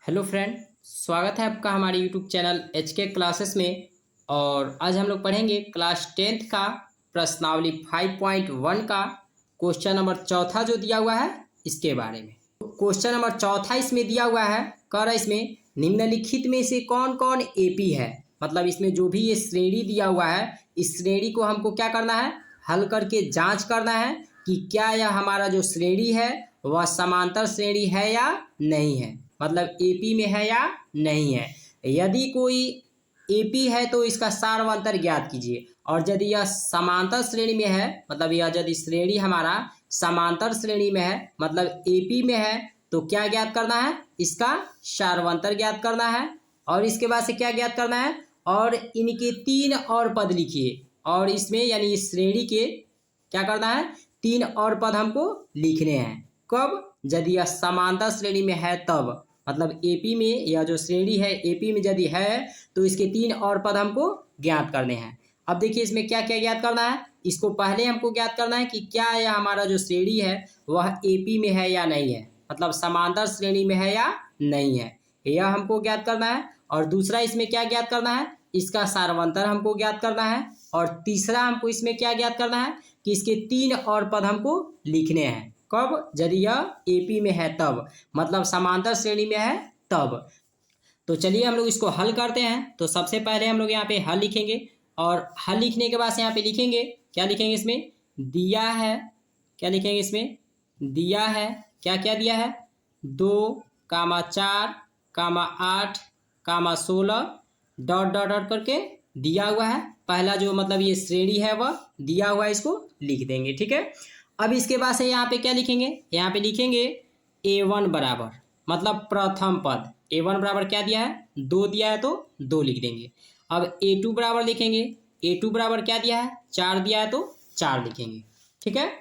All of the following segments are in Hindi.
हेलो फ्रेंड, स्वागत है आपका हमारे यूट्यूब चैनल HK क्लासेस में। और आज हम लोग पढ़ेंगे क्लास 10th का प्रश्नावली 5.1 का क्वेश्चन नंबर चौथा जो दिया हुआ है इसके बारे में। क्वेश्चन नंबर चौथा इसमें दिया हुआ है, कह रहा है इसमें निम्नलिखित में से कौन कौन एपी है। मतलब इसमें जो भी ये श्रेणी दिया हुआ है इस श्रेणी को हमको क्या करना है, हल करके जाँच करना है कि क्या यह हमारा जो श्रेणी है वह समांतर श्रेणी है या नहीं है, मतलब एपी में है या नहीं है। यदि कोई एपी है तो इसका सार्वंतर ज्ञात कीजिए, और यदि यह समांतर श्रेणी में है, मतलब यह यदि श्रेणी हमारा समांतर श्रेणी में है मतलब एपी में है, तो क्या ज्ञात करना है, इसका सार्वंतर ज्ञात करना है। और इसके बाद से क्या ज्ञात करना है, और इनके तीन और पद लिखिए। और इसमें यानी इस श्रेणी के क्या करना है, तीन और पद हमको लिखने हैं। कब, यदि यह समांतर श्रेणी में है तब, मतलब एपी में यह जो श्रेणी है एपी में यदि है तो इसके तीन और पद हमको ज्ञात करने हैं। अब देखिए इसमें क्या क्या ज्ञात करना है, इसको पहले हमको ज्ञात करना है कि क्या यह हमारा जो श्रेणी है वह एपी में है या नहीं है, मतलब समांतर श्रेणी में है या नहीं है, यह हमको ज्ञात करना है। और दूसरा इसमें क्या ज्ञात करना है, इसका सार्वंतर हमको ज्ञात करना है। और तीसरा हमको इसमें क्या ज्ञात करना है कि इसके तीन और पद हमको लिखने हैं। कब, यदि यह एपी में है तब, मतलब समांतर श्रेणी में है तब। तो चलिए हम लोग इसको हल करते हैं। तो सबसे पहले हम लोग यहाँ पे हल लिखेंगे, और हल लिखने के बाद यहाँ पे लिखेंगे, क्या लिखेंगे इसमें, दिया है, क्या लिखेंगे इसमें, दिया है, क्या क्या दिया है, 2, 4, 8, 16 डॉट डॉट डॉट करके दिया हुआ है। पहला जो मतलब ये श्रेणी है वह दिया हुआ है, इसको लिख देंगे, ठीक है। अब इसके बाद से यहाँ पे क्या लिखेंगे, यहाँ पे लिखेंगे A1 बराबर, मतलब प्रथम पद A1 बराबर क्या दिया है, 2 दिया है तो 2 लिख देंगे। अब A2 बराबर लिखेंगे, A2 बराबर क्या दिया है, 4 दिया है तो 4 लिखेंगे, ठीक है।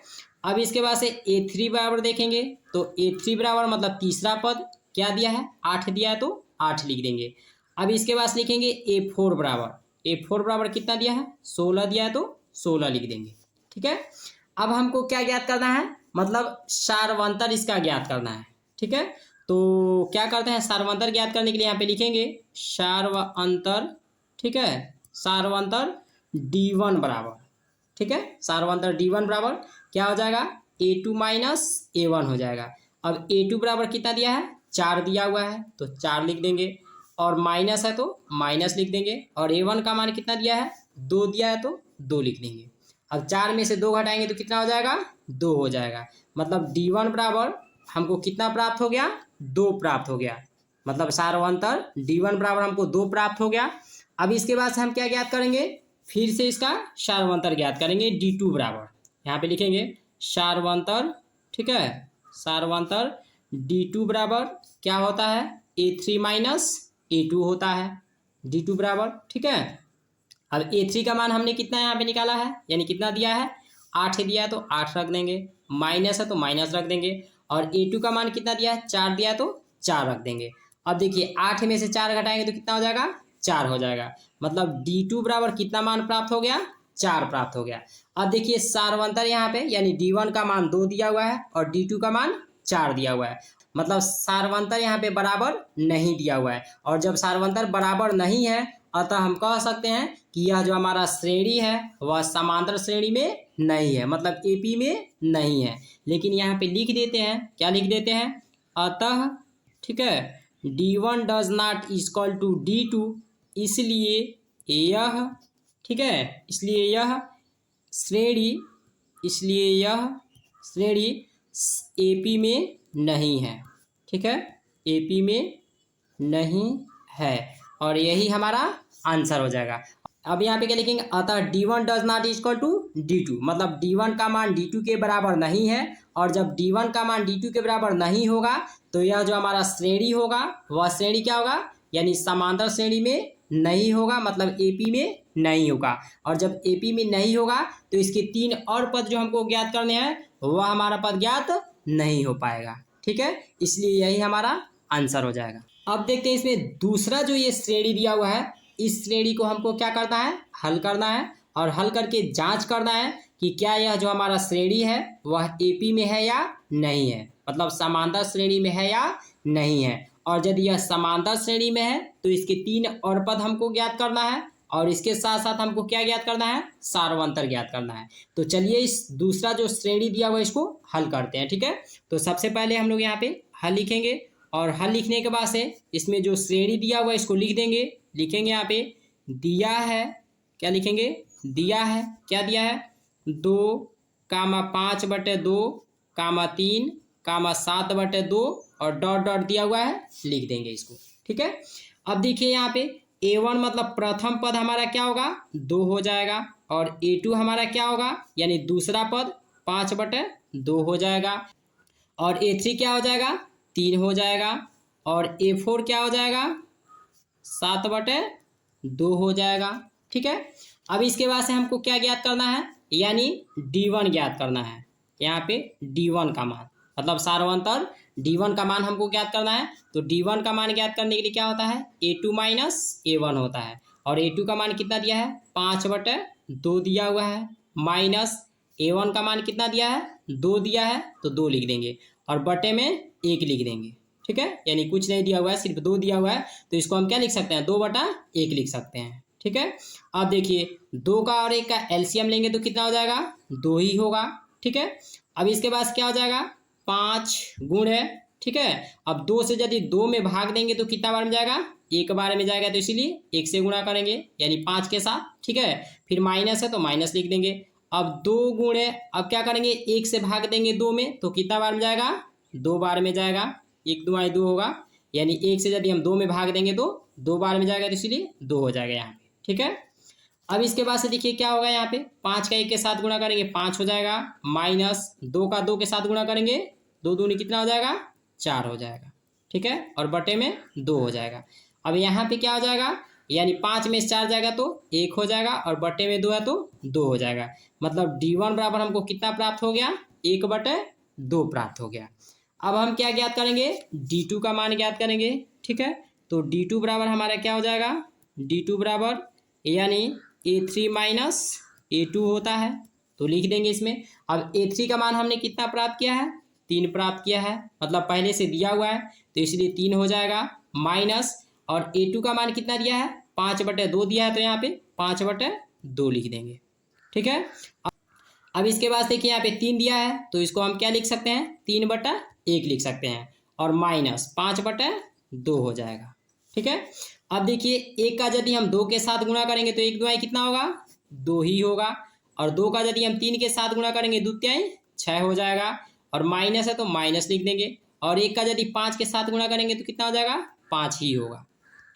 अब इसके बाद से A3 बराबर देखेंगे, तो A3 बराबर मतलब तीसरा पद क्या दिया है, 8 दिया है तो 8 लिख देंगे। अब इसके बाद लिखेंगे A4 बराबर, A4 बराबर कितना दिया है, 16 दिया है तो 16 लिख देंगे, ठीक है। अब हमको क्या ज्ञात करना है, मतलब सार्वंतर इसका ज्ञात करना है, ठीक है। तो क्या करते हैं, सार्वंतर ज्ञात करने के लिए यहाँ पे लिखेंगे सार्वंतर, ठीक है, सार्वंतर D1 बराबर, ठीक है, सार्वंतर D1 बराबर क्या हो जाएगा, A2 माइनस A1 हो जाएगा। अब A2 बराबर कितना दिया है, 4 दिया हुआ है तो 4 लिख देंगे, और माइनस है तो माइनस लिख देंगे। और A1 का मान कितना दिया है, 2 दिया है तो 2 लिख देंगे। अब 4 में से 2 घटाएंगे तो कितना हो जाएगा, 2 हो जाएगा। मतलब D1 बराबर हमको कितना प्राप्त हो गया, 2 प्राप्त हो गया, मतलब सार्वंतर D1 बराबर हमको 2 प्राप्त हो गया। अब इसके बाद से हम क्या ज्ञात करेंगे, फिर से इसका सार्वंतर ज्ञात करेंगे D2 बराबर, यहाँ पे लिखेंगे सार्वंतर, ठीक है, सार्वंतर D2 बराबर क्या होता है, A3 माइनस A2 होता है, D2 बराबर, ठीक है। अब A3 का मान हमने कितना यहाँ पे निकाला है, यानी कितना दिया है, 8 दिया है तो 8 रख देंगे, माइनस है तो माइनस रख देंगे। और A2 का मान कितना दिया है, 4 दिया है तो 4 रख देंगे। अब देखिए 8 में से 4 घटाएंगे तो कितना हो जाएगा, 4 हो जाएगा। मतलब D2 बराबर कितना मान प्राप्त हो गया, 4 प्राप्त हो गया। अब देखिए सार्वंतर यहाँ पे यानी D1 का मान 2 दिया हुआ है और D2 का मान 4 दिया हुआ है, मतलब सार्वंतर यहाँ पे बराबर नहीं दिया हुआ है। और जब सार्वंतर बराबर नहीं है अतः हम कह सकते हैं कि यह जो हमारा श्रेणी है वह समांतर श्रेणी में नहीं है, मतलब एपी में नहीं है। लेकिन यहाँ पे लिख देते हैं, क्या लिख देते हैं, अतः, ठीक है, D1 does not equal to D2, इसलिए यह, ठीक है, इसलिए यह श्रेणी, इसलिए यह श्रेणी एपी में नहीं है, ठीक है, एपी में नहीं है। और यही हमारा आंसर हो जाएगा। अब यहाँ पे क्या लिखेंगे, अतः D1 does not equal to D2, मतलब D1 का मान D2 के बराबर नहीं है। और जब D1 का मान D2 के बराबर नहीं होगा तो यह जो हमारा श्रेणी होगा वह श्रेणी क्या होगा, यानी समांतर श्रेणी में नहीं होगा, मतलब एपी में नहीं होगा। और जब एपी में नहीं होगा तो इसके तीन और पद जो हमको ज्ञात करने हैं वह हमारा पद ज्ञात नहीं हो पाएगा, ठीक है, इसलिए यही हमारा आंसर हो जाएगा। अब देखते हैं इसमें दूसरा जो ये श्रेणी दिया हुआ है, इस श्रेणी को हमको क्या करना है, हल करना है, और हल करके जांच करना है कि क्या यह जो हमारा श्रेणी है वह एपी में है या नहीं है, मतलब समांतर श्रेणी में है या नहीं है। और यदि यह समांतर श्रेणी में है तो इसके 3 और पद हमको ज्ञात करना है और इसके साथ साथ हमको क्या ज्ञात करना है, सार्वंतर ज्ञात करना है। तो चलिए इस दूसरा जो श्रेणी दिया हुआ इसको हल करते हैं। ठीक है, तो सबसे पहले हम लोग यहाँ पे हल लिखेंगे और हल लिखने के बाद से इसमें जो श्रेणी दिया हुआ है इसको लिख देंगे। लिखेंगे यहाँ पे दिया है, क्या लिखेंगे, दिया है, क्या दिया है, 2,5/2, 3, 7/2 और डॉट डॉट दिया हुआ है, लिख देंगे इसको। ठीक है, अब देखिए यहाँ पे A1 मतलब प्रथम पद हमारा क्या होगा, 2 हो जाएगा और A2 हमारा क्या होगा, यानी दूसरा पद 5/2 हो जाएगा और A3 क्या हो जाएगा, 3 हो जाएगा और A4 क्या हो जाएगा, 7/2 हो जाएगा। ठीक है, अब इसके बाद से हमको क्या ज्ञात करना है, यानी D1 ज्ञात करना है। यहाँ पे D1 का मान मतलब सार्वंतर D1 का मान हमको ज्ञात करना है। तो D1 का मान ज्ञात करने के लिए क्या होता है, A2 माइनस A1 होता है और A2 का मान कितना दिया है, 5/2 दिया हुआ है, माइनस A1 का मान कितना दिया है, 2 दिया है, तो 2 लिख देंगे और बटे में 1 लिख देंगे। ठीक है, यानी कुछ नहीं दिया हुआ है, सिर्फ 2 दिया हुआ है, तो इसको हम क्या लिख सकते हैं, 2/1 लिख सकते हैं। ठीक है, अब देखिए 2 का और 1 का एलसीएम लेंगे तो कितना हो जाएगा, 2 ही होगा। ठीक है, अब इसके बाद क्या हो जाएगा, 5 गुण है। ठीक है, अब 2 से यदि 2 में भाग देंगे तो कितना बार में जाएगा, 1 बार में जाएगा, तो इसीलिए 1 से गुणा करेंगे यानी 5 के साथ। ठीक है, फिर माइनस है तो माइनस लिख देंगे। अब 2 गुण है, अब क्या करेंगे, 1 से भाग देंगे 2 में तो कितना बार में जाएगा, 2 बार में जाएगा, 1 2 2 होगा, यानी 1 से यदि हम 2 में भाग देंगे तो 2 बार में जाएगा, तो इसीलिए 2 हो जाएगा यहाँ पे। ठीक है, अब इसके बाद से देखिए क्या होगा, यहाँ पे 5 का 1 के साथ गुणा करेंगे 5 हो जाएगा, माइनस 2 का 2 के साथ गुणा करेंगे 2 दूनी कितना हो जाएगा, 4 हो जाएगा। ठीक है, और बटे में 2 हो जाएगा। अब यहाँ पे क्या हो जाएगा, यानी 5 में 4 जाएगा तो 1 हो जाएगा और बटे में 2 है तो 2 हो जाएगा। मतलब D1 बराबर हमको कितना प्राप्त हो गया, 1/2 प्राप्त हो गया। अब हम क्या ज्ञात करेंगे, D2 का मान ज्ञात करेंगे। ठीक है, तो D2 बराबर हमारा क्या हो जाएगा, D2 बराबर यानी A3 माइनस A2 होता है, तो लिख देंगे इसमें। अब A3 का मान हमने कितना प्राप्त किया है, 3 प्राप्त किया है, मतलब पहले से दिया हुआ है तो इसलिए 3 हो जाएगा, माइनस और A2 का मान कितना दिया है, 5/2 दिया है, तो यहाँ पे 5/2 लिख देंगे। ठीक है, अब इसके बाद देखिए यहाँ पे 3 दिया है तो इसको हम क्या लिख सकते हैं, 3/1 लिख सकते हैं और माइनस 5/2 हो जाएगा। ठीक है, अब देखिए 1 का यदि हम 2 के साथ गुणा करेंगे तो 1 2 कितना होगा, 2 ही होगा और 2 का यदि हम 3 के साथ गुणा करेंगे 2 3 6 हो जाएगा और माइनस है तो माइनस लिख देंगे और 1 का यदि 5 के साथ गुणा करेंगे तो कितना हो जाएगा, 5 ही होगा।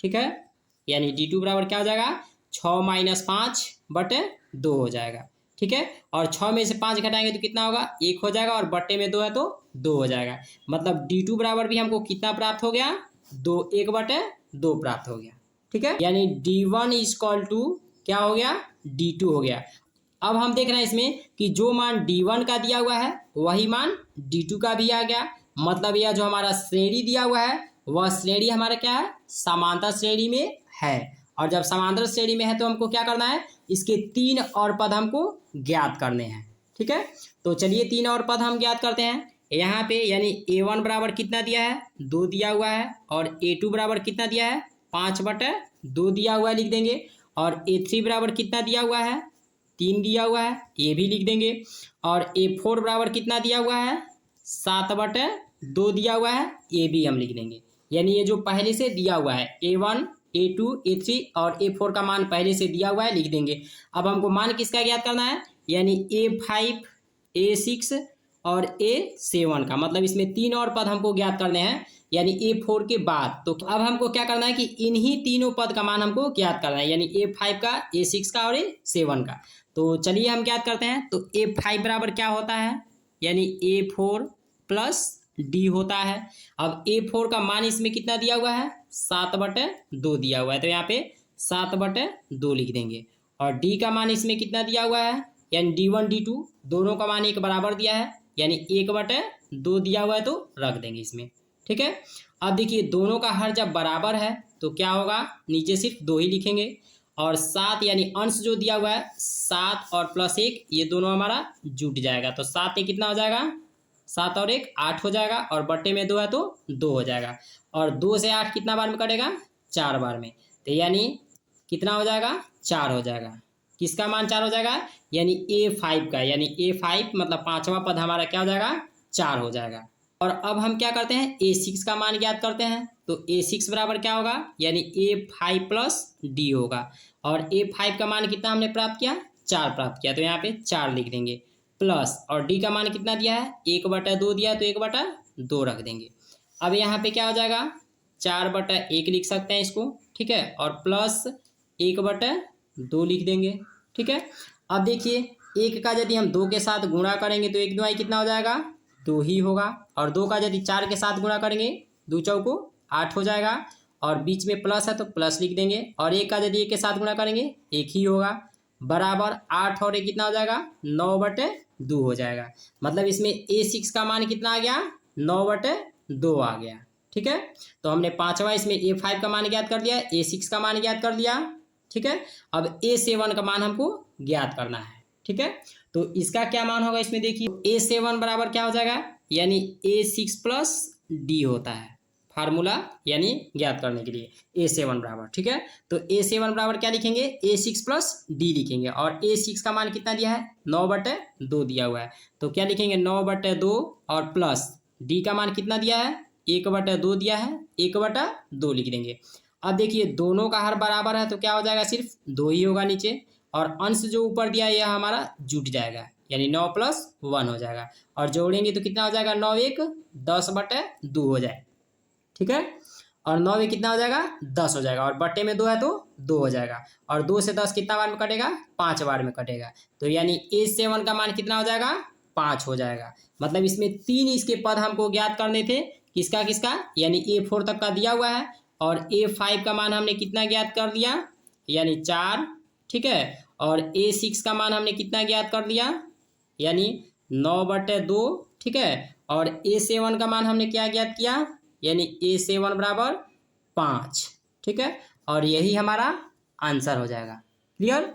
ठीक है, यानी D2 बराबर क्या हो जाएगा, 6 माइनस 5/2 हो जाएगा। ठीक है, और 6 में से 5 घटाएंगे तो कितना होगा, 1 हो जाएगा और बटे में 2 है तो 2 हो जाएगा। मतलब D2 बराबर भी हमको कितना प्राप्त हो गया, 1/2 प्राप्त हो गया। ठीक है, यानी D1 इक्वल टू क्या हो गया, D2 हो गया। अब हम देख रहे हैं इसमें कि जो मान D1 का दिया हुआ है वही मान D2 का भी आ गया। मतलब यह जो हमारा श्रेणी दिया हुआ है वह श्रेणी हमारा क्या है, समांतर श्रेणी में है और जब समांतर श्रेणी में है तो हमको क्या करना है, इसके 3 और पद हमको ज्ञात करने हैं। ठीक है, तो चलिए 3 और पद हम ज्ञात करते हैं। यहाँ पे यानी A1 बराबर कितना दिया है, 2 दिया हुआ है और A2 बराबर कितना दिया है, 5/2 दिया हुआ है, लिख देंगे और A3 बराबर कितना दिया हुआ है, 3 दिया हुआ है, ये भी लिख देंगे और A4 बराबर कितना दिया हुआ है, 7/2 दिया हुआ है, ये भी हम लिख देंगे। यानी ये जो पहले से दिया हुआ है A1 A2 A3 और A4 का मान पहले से दिया हुआ है, लिख देंगे। अब हमको मान किसका ज्ञात करना है, यानी A5 A6 और A7 का, मतलब इसमें 3 और पद हमको ज्ञात करने हैं यानी A4 के बाद। तो अब हमको क्या करना है कि इन्हीं तीनों पद का मान हमको ज्ञात करना है, यानी A5 का, A6 का और A7 का। तो चलिए हम ज्ञात करते हैं। तो A5 बराबर क्या होता है, यानी A4 प्लस D होता है। अब A4 का मान इसमें कितना दिया हुआ है, 7/2 दिया हुआ है, तो यहाँ पे 7/2 लिख देंगे और D का मान इसमें कितना दिया हुआ है, यानी D1 D2 दोनों का मान 1 बराबर दिया है, यानी 1/2 दिया हुआ है तो रख देंगे इसमें। ठीक है, अब देखिए दोनों का हर जब बराबर है तो क्या होगा, नीचे सिर्फ 2 ही लिखेंगे और 7 यानी अंश जो दिया हुआ है 7 और +1 ये दोनों हमारा जुट जाएगा, तो 7 कितना हो जाएगा, 7 और 1 8 हो जाएगा और बटे में 2 है तो 2 हो जाएगा और 2 से 8 कितना बार में कटेगा, 4 बार में। तो यानी कितना हो जाएगा, 4 हो जाएगा। किसका मान 4 हो जाएगा, यानी A5 का, यानी A5 मतलब पांचवा पद हमारा क्या हो जाएगा, 4 हो जाएगा। और अब हम क्या करते हैं, A6 का मान ज्ञात करते हैं। तो A6 बराबर क्या होगा, यानी A5 प्लस डी होगा। और A5 का मान कितना हमने प्राप्त किया, 4 प्राप्त किया, तो यहाँ पे 4 लिख देंगे प्लस, और डी का मान कितना दिया है, 1/2 दिया है, तो 1/2 रख देंगे। अब यहाँ पे क्या हो जाएगा, 4/1 लिख सकते हैं इसको, ठीक है, और प्लस 1/2 लिख देंगे, ठीक है। अब देखिए 1 का यदि हम 2 के साथ गुणा करेंगे तो 1 दूनी कितना हो जाएगा, 2 ही होगा। और 2 का यदि 4 के साथ गुणा करेंगे 2 चौको 8 हो जाएगा, और बीच में प्लस है तो प्लस लिख देंगे। और 1 का यदि 1 के साथ गुणा करेंगे 1 ही होगा, बराबर 8 और 1 कितना हो जाएगा, 9/2 हो जाएगा। मतलब इसमें A6 का मान कितना आ गया, 9/2 आ गया, ठीक है। तो हमने पांचवा इसमें A5 का मान ज्ञात कर दिया, A6 का मान ज्ञात कर दिया, ठीक है। अब A7 का मान हमको ज्ञात करना है, ठीक है। तो इसका क्या मान होगा, इसमें देखिए A7 बराबर क्या हो जाएगा, यानी A6 प्लस डी होता है फार्मूला, यानी ज्ञात करने के लिए A7 बराबर, ठीक है। तो A7 बराबर क्या लिखेंगे, A6 प्लस डी लिखेंगे। और A6 का मान कितना दिया है, 9/2 दिया हुआ है, तो क्या लिखेंगे 9/2 और प्लस डी का मान कितना दिया है, 1/2 दिया है, 1/2 लिख देंगे। अब देखिए दोनों का हर बराबर है तो क्या हो जाएगा, सिर्फ 2 ही होगा नीचे, और अंश जो ऊपर दिया है यह हमारा जुट जाएगा, यानी 9 + 1 हो जाएगा। और जोड़ेंगे तो कितना हो जाएगा, 9 × 1 = 10/2 हो जाए, ठीक है। और 9 में कितना हो जाएगा, 10 हो जाएगा, और बट्टे में 2 है तो 2 हो जाएगा। और 2 से 10 कितना बार में कटेगा, 5 बार में कटेगा। तो यानी A7 का मान कितना हो जाएगा, 5 हो जाएगा। मतलब इसमें 3 इसके पद हमको ज्ञात करने थे, किसका किसका, यानी A4 तक का दिया हुआ है, और A5 का मान हमने कितना ज्ञात कर दिया, यानी 4, ठीक है। और A6 का मान हमने कितना ज्ञात कर दिया, यानी 9/2, ठीक है। और A7 का मान हमने क्या ज्ञात किया, यानी A7 बराबर 5, ठीक है। और यही हमारा आंसर हो जाएगा, क्लियर।